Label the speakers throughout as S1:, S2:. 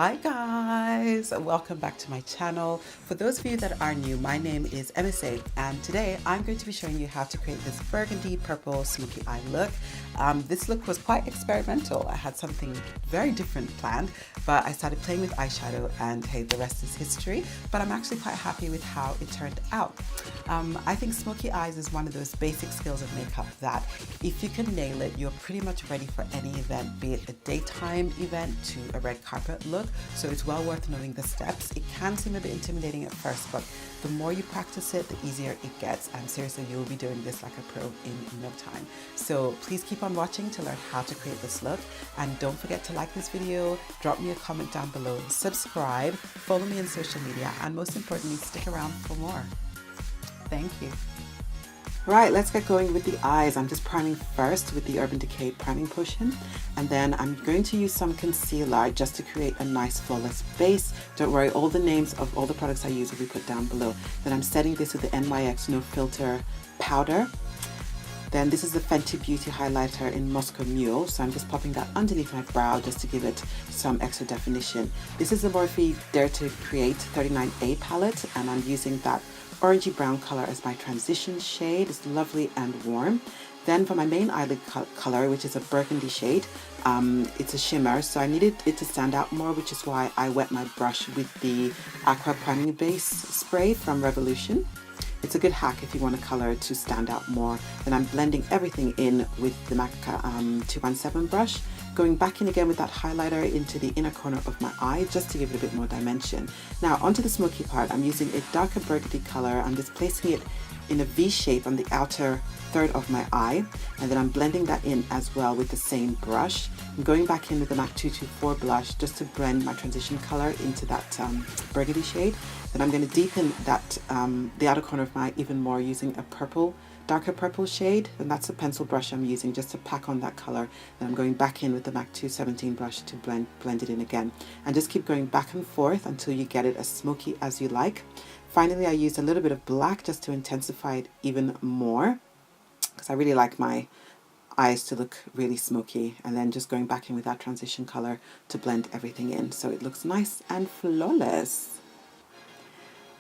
S1: Hi guys, welcome back to my channel. For those of you that are new, my name is MSA and today I'm going to be showing you how to create this burgundy purple smoky eye look. This look was quite experimental. I had something very different planned, but I started playing with eyeshadow and hey, the rest is history. But I'm actually quite happy with how it turned out. I think smoky eyes is one of those basic skills of makeup that if you can nail it, you're pretty much ready for any event, be it a daytime event to a red carpet look. So it's well worth knowing the steps. It can seem a bit intimidating at first, but the more you practice it, the easier it gets. And seriously, you'll be doing this like a pro in no time. So please keep on watching to learn how to create this look. And don't forget to like this video, drop me a comment down below, subscribe, follow me on social media, and most importantly, stick around for more. Thank you. Right, let's get going with the eyes. I'm just priming first with the Urban Decay priming potion, and then I'm going to use some concealer just to create a nice flawless base. Don't worry, all the names of all the products I use will be put down below. Then I'm setting this with the NYX No Filter powder. Then this is the Fenty Beauty highlighter in Moscow Mule, so I'm just popping that underneath my brow just to give it some extra definition. This is the Morphe Dare to Create 39A palette, and I'm using that orangey brown color as my transition shade. It's lovely and warm. Then for my main eyelid color, which is a burgundy shade, it's a shimmer, so I needed it to stand out more, which is why I wet my brush with the Aqua Priming Base spray from Revolution. It's a good hack if you want a color to stand out more. Then I'm blending everything in with the MAC 217 brush, going back in again with that highlighter into the inner corner of my eye just to give it a bit more dimension. Now onto the smoky part, I'm using a darker burgundy color. I'm just placing it in a V shape on the outer third of my eye, and then I'm blending that in as well with the same brush. I'm going back in with the MAC 224 blush just to blend my transition color into that burgundy shade. Then I'm going to deepen that the outer corner of my eye even more using a purple, darker purple shade, and that's a pencil brush I'm using just to pack on that color. Then I'm going back in with the MAC 217 brush to blend it in again, and just keep going back and forth until you get it as smoky as you like. Finally, I used a little bit of black just to intensify it even more, because I really like my eyes to look really smoky, and then just going back in with that transition color to blend everything in so it looks nice and flawless.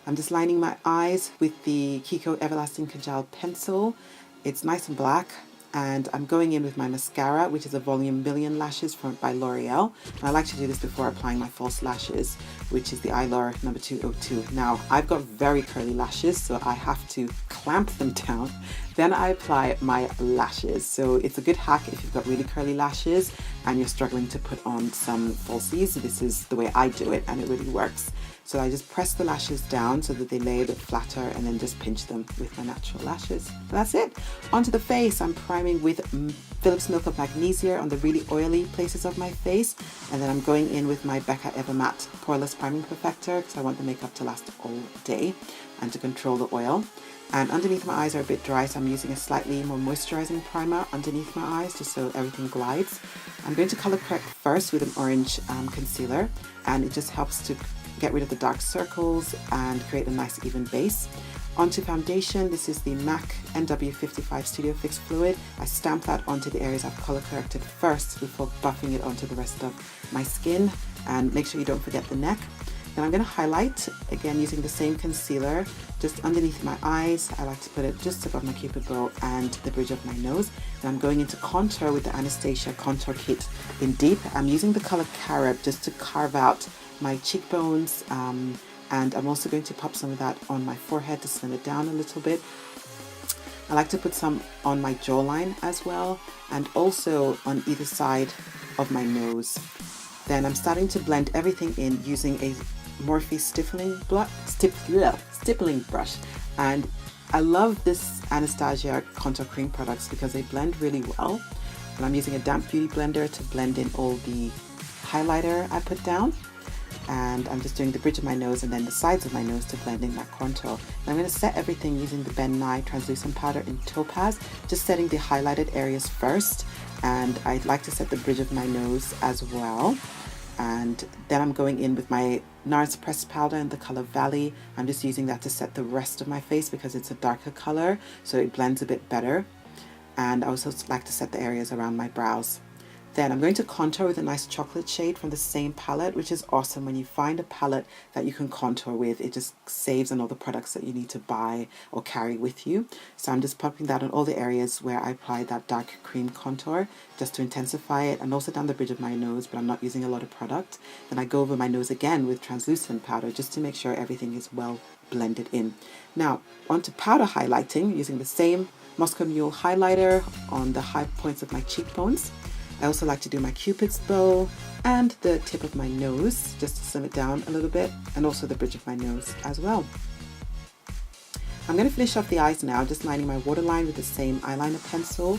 S1: I'm just lining my eyes with the Kiko Everlasting Kajal pencil. It's nice and black, and I'm going in with my mascara, which is a Volume Million Lashes by L'Oreal. And I like to do this before applying my false lashes, which is the Eyelure number 202. Now, I've got very curly lashes, so I have to clamp them down. Then I apply my lashes. So it's a good hack if you've got really curly lashes and you're struggling to put on some falsies. This is the way I do it, and it really works. So I just press the lashes down so that they lay a bit flatter, and then just pinch them with my natural lashes. And that's it. Onto the face, I'm priming with Philips Milk of Magnesia on the really oily places of my face. And then I'm going in with my Becca Evermatte Poreless Priming Perfector because I want the makeup to last all day and to control the oil. And underneath my eyes are a bit dry, so I'm using a slightly more moisturizing primer underneath my eyes just so everything glides. I'm going to color correct first with an orange concealer, and it just helps to get rid of the dark circles and create a nice even base. Onto foundation, this is the MAC NW55 Studio Fix Fluid. I stamp that onto the areas I've color corrected first before buffing it onto the rest of my skin, and make sure you don't forget the neck. Then I'm going to highlight, again using the same concealer, just underneath my eyes. I like to put it just above my cupid bow and the bridge of my nose. And I'm going into contour with the Anastasia Contour Kit in Deep. I'm using the color Carob just to carve out my cheekbones, and I'm also going to pop some of that on my forehead to slim it down a little bit. I like to put some on my jawline as well, and also on either side of my nose. Then I'm starting to blend everything in using a Morphe stippling brush, and I love this Anastasia contour cream products because they blend really well. And I'm using a damp beauty blender to blend in all the highlighter I put down, and I'm just doing the bridge of my nose and then the sides of my nose to blend in that contour. And I'm going to set everything using the Ben Nye translucent powder in Topaz, just setting the highlighted areas first, and I'd like to set the bridge of my nose as well. And then I'm going in with my NARS pressed powder in the color Valley. I'm just using that to set the rest of my face because it's a darker color, so it blends a bit better. And I also like to set the areas around my brows. Then I'm going to contour with a nice chocolate shade from the same palette, which is awesome. When you find a palette that you can contour with, it just saves on all the products that you need to buy or carry with you. So I'm just popping that on all the areas where I applied that dark cream contour just to intensify it, and also down the bridge of my nose, but I'm not using a lot of product. Then I go over my nose again with translucent powder just to make sure everything is well blended in. Now onto powder highlighting using the same Moscow Mule highlighter on the high points of my cheekbones. I also like to do my Cupid's bow and the tip of my nose just to slim it down a little bit, and also the bridge of my nose as well. I'm going to finish off the eyes now, just lining my waterline with the same eyeliner pencil,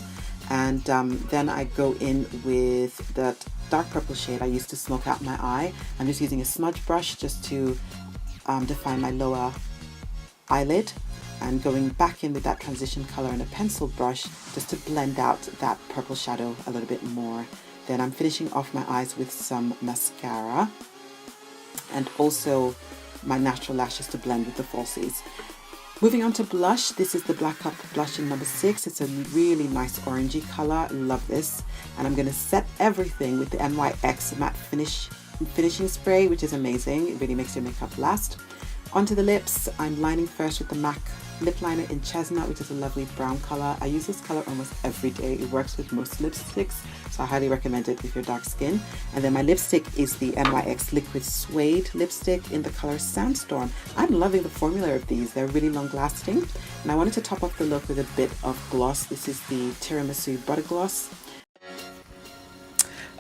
S1: and then I go in with that dark purple shade I used to smoke out my eye. I'm just using a smudge brush just to define my lower eyelid, and going back in with that transition color and a pencil brush just to blend out that purple shadow a little bit more. Then I'm finishing off my eyes with some mascara and also my natural lashes to blend with the falsies. Moving on to blush, this is the Black Cup blush in number 6. It's a really nice orangey color, love this. And I'm going to set everything with the NYX matte finishing spray, which is amazing. It really makes your makeup last. Onto the lips, I'm lining first with the MAC lip liner in Chestnut, which is a lovely brown color. I use this color almost every day. It works with most lipsticks, so I highly recommend it if you're dark skin. And then my lipstick is the NYX Liquid Suede lipstick in the color Sandstorm. I'm loving the formula of these. They're really long lasting. And I wanted to top off the look with a bit of gloss. This is the Tiramisu Butter Gloss.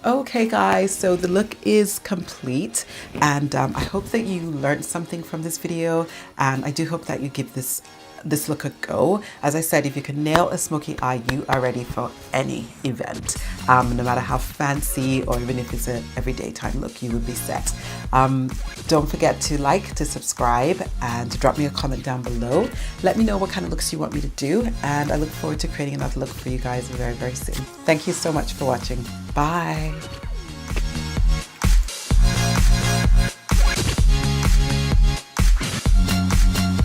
S1: Okay guys, so the look is complete, and I hope that you learned something from this video, and I do hope that you give this look a go. As I said, if you can nail a smoky eye, you are ready for any event. No matter how fancy or even if it's an everyday time look, you would be set. Don't forget to like, to subscribe, and to drop me a comment down below. Let me know what kind of looks you want me to do, and I look forward to creating another look for you guys very, very soon. Thank you so much for watching. Bye.